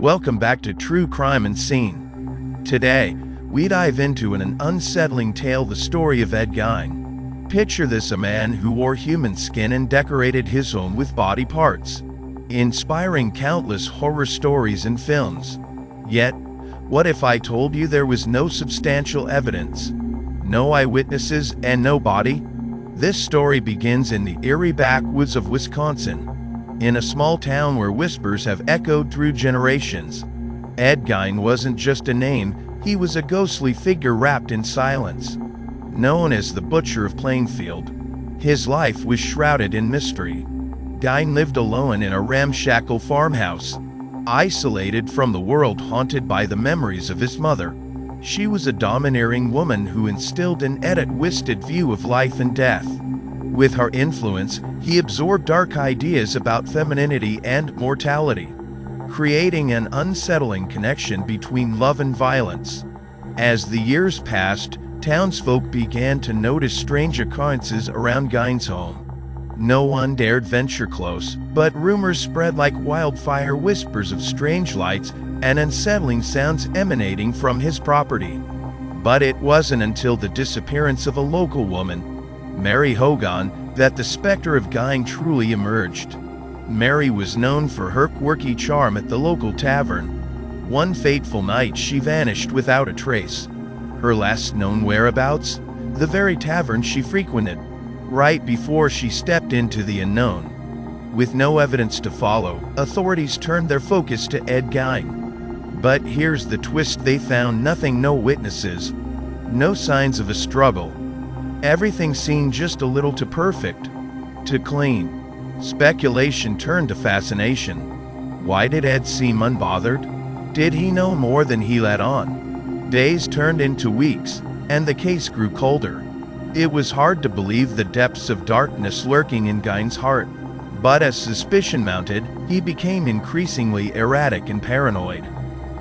Welcome back to True Crime and Scene. Today, we dive into an unsettling tale, the story of Ed Gein. Picture this: a man who wore human skin and decorated his home with body parts, inspiring countless horror stories and films. Yet, what if I told you there was no substantial evidence, no eyewitnesses, and no body? This story begins in the eerie backwoods of Wisconsin, in a small town where whispers have echoed through generations. Ed Gein wasn't just a name, he was a ghostly figure wrapped in silence. Known as the Butcher of Plainfield, his life was shrouded in mystery. Gein lived alone in a ramshackle farmhouse, isolated from the world, haunted by the memories of his mother. She was a domineering woman who instilled an Ed a twisted view of life and death. With her influence, he absorbed dark ideas about femininity and mortality, creating an unsettling connection between love and violence. As the years passed, townsfolk began to notice strange occurrences around Gein's home. No one dared venture close, but rumors spread like wildfire, whispers of strange lights and unsettling sounds emanating from his property. But it wasn't until the disappearance of a local woman, Mary Hogan, that the specter of Gein truly emerged. Mary was known for her quirky charm at the local tavern. One fateful night, she vanished without a trace. Her last known whereabouts? The very tavern she frequented, right before she stepped into the unknown. With no evidence to follow, authorities turned their focus to Ed Gein. But here's the twist: they found nothing, no witnesses, no signs of a struggle. Everything seemed just a little too perfect, too clean. Speculation turned to fascination. Why did Ed seem unbothered? Did he know more than he let on? Days turned into weeks, and the case grew colder. It was hard to believe the depths of darkness lurking in Gein's heart. But as suspicion mounted, he became increasingly erratic and paranoid.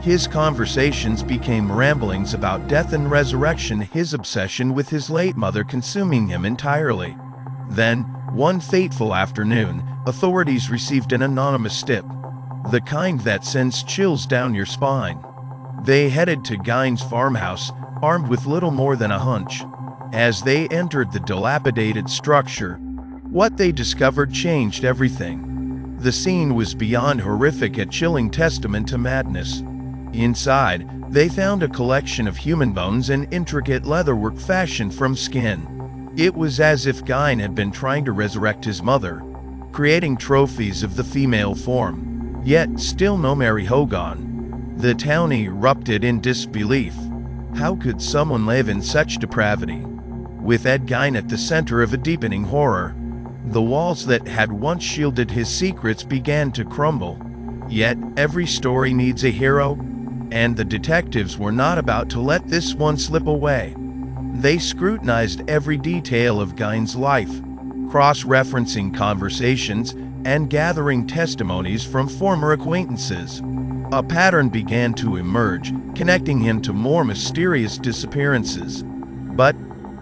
His conversations became ramblings about death and resurrection, his obsession with his late mother consuming him entirely. Then, one fateful afternoon, authorities received an anonymous tip, the kind that sends chills down your spine. They headed to Gein's farmhouse, armed with little more than a hunch. As they entered the dilapidated structure, what they discovered changed everything. The scene was beyond horrific, a chilling testament to madness. Inside, they found a collection of human bones and intricate leatherwork fashioned from skin. It was as if Gein had been trying to resurrect his mother, creating trophies of the female form. Yet, still no Mary Hogan. The town erupted in disbelief. How could someone live in such depravity? With Ed Gein at the center of a deepening horror, the walls that had once shielded his secrets began to crumble. Yet, every story needs a hero, and the detectives were not about to let this one slip away. They scrutinized every detail of Gein's life, cross-referencing conversations and gathering testimonies from former acquaintances. A pattern began to emerge, connecting him to more mysterious disappearances. But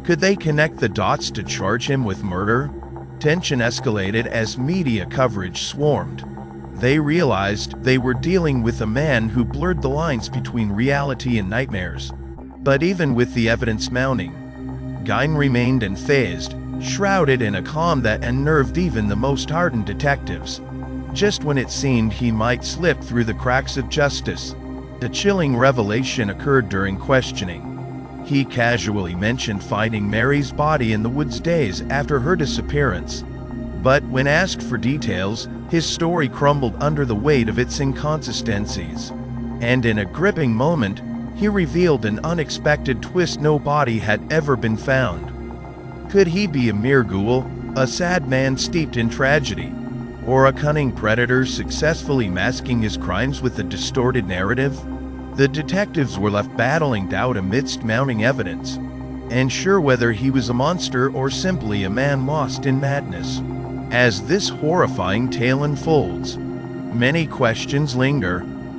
could they connect the dots to charge him with murder? Tension escalated as media coverage swarmed. They realized they were dealing with a man who blurred the lines between reality and nightmares. But even with the evidence mounting, Gein remained unfazed, shrouded in a calm that unnerved even the most hardened detectives. Just when it seemed he might slip through the cracks of justice, a chilling revelation occurred during questioning. He casually mentioned finding Mary's body in the woods days after her disappearance. But when asked for details, his story crumbled under the weight of its inconsistencies. And in a gripping moment, he revealed an unexpected twist: no body had ever been found. Could he be a mere ghoul, a sad man steeped in tragedy, or a cunning predator successfully masking his crimes with a distorted narrative? The detectives were left battling doubt amidst mounting evidence, unsure whether he was a monster or simply a man lost in madness. As this horrifying tale unfolds, many questions linger.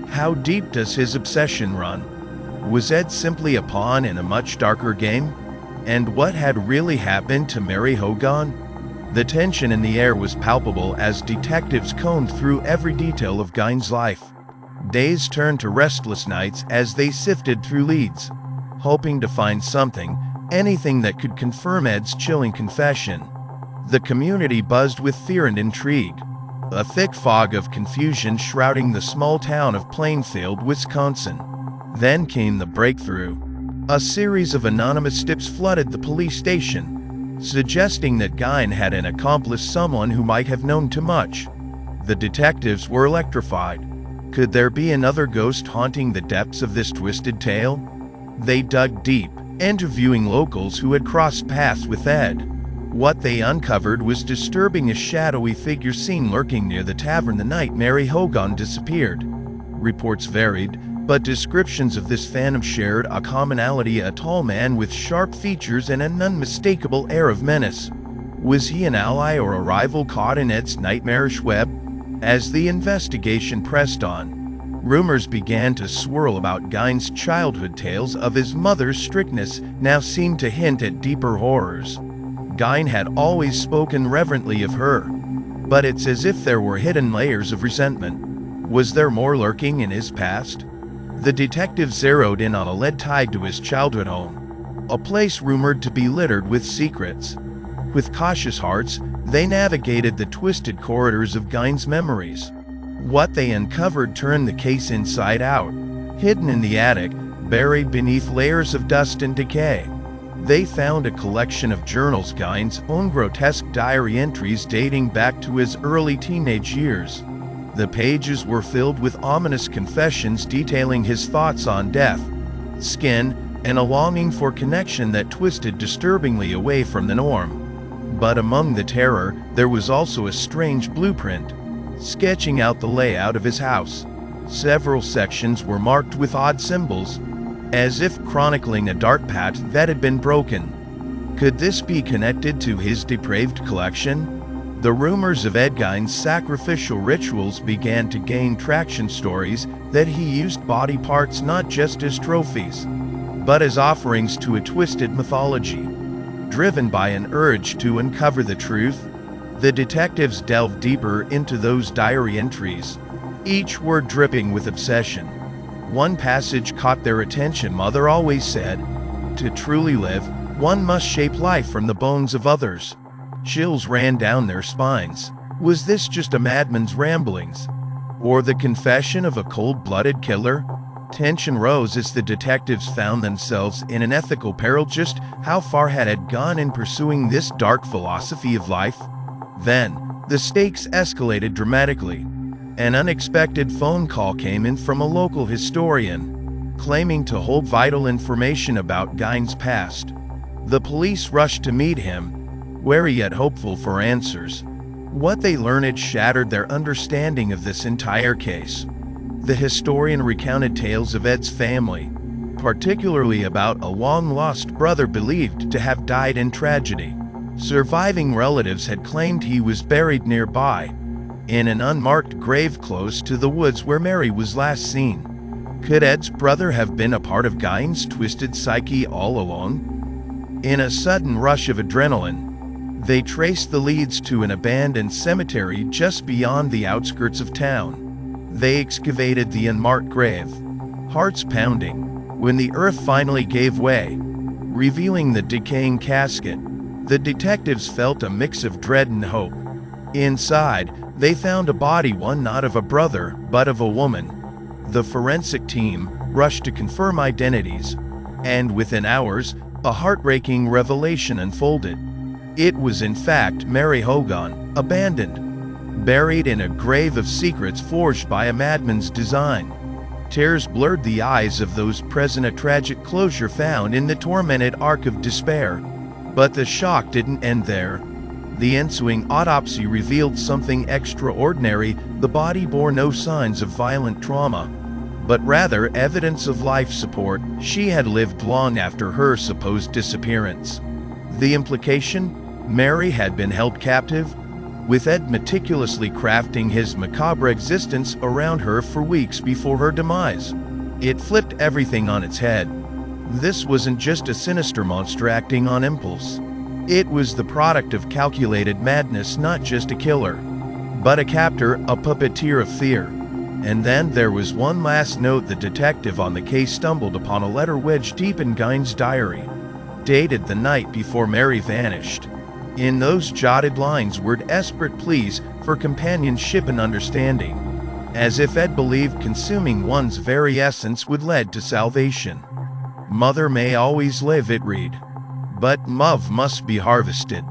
How deep does his obsession run? Was Ed simply a pawn in a much darker game? And what had really happened to Mary Hogan? The tension in the air was palpable as detectives combed through every detail of Gein's life. Days turned to restless nights as they sifted through leads, hoping to find something, anything that could confirm Ed's chilling confession. The community buzzed with fear and intrigue, a thick fog of confusion shrouding the small town of Plainfield, Wisconsin. Then came the breakthrough. A series of anonymous tips flooded the police station, suggesting that Gein had an accomplice, someone who might have known too much. The detectives were electrified. Could there be another ghost haunting the depths of this twisted tale? They dug deep, interviewing locals who had crossed paths with Ed. What they uncovered was disturbing: a shadowy figure seen lurking near the tavern the night Mary Hogan disappeared. Reports varied, but descriptions of this phantom shared a commonality: a tall man with sharp features and an unmistakable air of menace. Was he an ally or a rival caught in Ed's nightmarish web? As the investigation pressed on, rumors began to swirl about Gein's childhood. Tales of his mother's strictness now seemed to hint at deeper horrors. Gein had always spoken reverently of her, but it's as if there were hidden layers of resentment. Was there more lurking in his past? The detectives zeroed in on a lead tied to his childhood home, a place rumored to be littered with secrets. With cautious hearts, they navigated the twisted corridors of Gein's memories. What they uncovered turned the case inside out. Hidden in the attic, buried beneath layers of dust and decay, they found a collection of journals, Gein's own grotesque diary entries dating back to his early teenage years. The pages were filled with ominous confessions detailing his thoughts on death, skin, and a longing for connection that twisted disturbingly away from the norm. But among the terror, there was also a strange blueprint, sketching out the layout of his house. Several sections were marked with odd symbols, as if chronicling a dark path that had been broken. Could this be connected to his depraved collection? The rumors of Ed Gein's sacrificial rituals began to gain traction. Stories that he used body parts not just as trophies, but as offerings to a twisted mythology. Driven by an urge to uncover the truth, the detectives delved deeper into those diary entries, each word dripping with obsession. One passage caught their attention. Mother always said, "To truly live, one must shape life from the bones of others." Chills ran down their spines. Was this just a madman's ramblings, or the confession of a cold-blooded killer? Tension rose as the detectives found themselves in an ethical peril. Just how far had Ed gone in pursuing this dark philosophy of life? Then, the stakes escalated dramatically. An unexpected phone call came in from a local historian, claiming to hold vital information about Gein's past. The police rushed to meet him, wary yet hopeful for answers. What they learned shattered their understanding of this entire case. The historian recounted tales of Ed's family, particularly about a long-lost brother believed to have died in tragedy. Surviving relatives had claimed he was buried nearby, in an unmarked grave close to the woods where Mary was last seen. Could Ed's brother have been a part of Gein's twisted psyche all along? In a sudden rush of adrenaline, they traced the leads to an abandoned cemetery just beyond the outskirts of town. They excavated the unmarked grave, hearts pounding, when the earth finally gave way, revealing the decaying casket. The detectives felt a mix of dread and hope. Inside, they found a body, one not of a brother, but of a woman. The forensic team rushed to confirm identities, and within hours, a heartbreaking revelation unfolded. It was in fact Mary Hogan, abandoned, buried in a grave of secrets forged by a madman's design. Tears blurred the eyes of those present, a tragic closure found in the tormented ark of despair. But the shock didn't end there. The ensuing autopsy revealed something extraordinary. The body bore no signs of violent trauma, but rather evidence of life support. She had lived long after her supposed disappearance. The implication? Mary had been held captive, with Ed meticulously crafting his macabre existence around her for weeks before her demise. It flipped everything on its head. This wasn't just a sinister monster acting on impulse. It was the product of calculated madness, not just a killer, but a captor, a puppeteer of fear. And then there was one last note. The detective on the case stumbled upon a letter wedged deep in Gein's diary, dated the night before Mary vanished. In those jotted lines were desperate pleas for companionship and understanding, as if Ed believed consuming one's very essence would lead to salvation. Mother may always live, it read, but love must be harvested.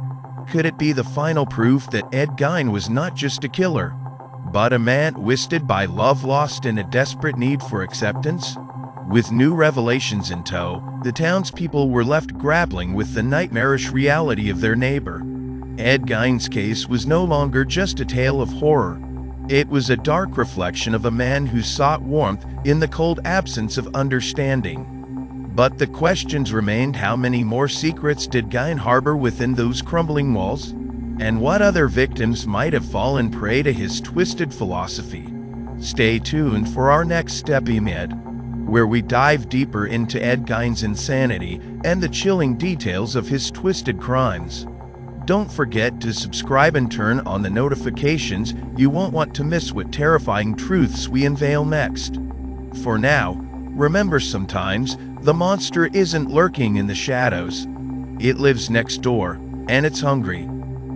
Could it be the final proof that Ed Gein was not just a killer, but a man twisted by love, lost in a desperate need for acceptance? With new revelations in tow, the townspeople were left grappling with the nightmarish reality of their neighbor. Ed Gein's case was no longer just a tale of horror. It was a dark reflection of a man who sought warmth in the cold absence of understanding. But the questions remained: how many more secrets did Gein harbor within those crumbling walls? And what other victims might have fallen prey to his twisted philosophy? Stay tuned for our next episode, where we dive deeper into Ed Gein's insanity and the chilling details of his twisted crimes. Don't forget to subscribe and turn on the notifications. You won't want to miss what terrifying truths we unveil next. For now, remember, sometimes the monster isn't lurking in the shadows. It lives next door, and it's hungry.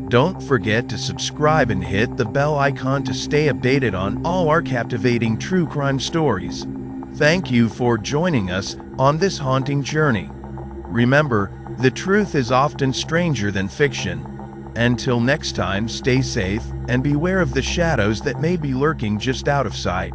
Don't forget to subscribe and hit the bell icon to stay updated on all our captivating true crime stories. Thank you for joining us on this haunting journey. Remember, the truth is often stranger than fiction. Until next time, stay safe and beware of the shadows that may be lurking just out of sight.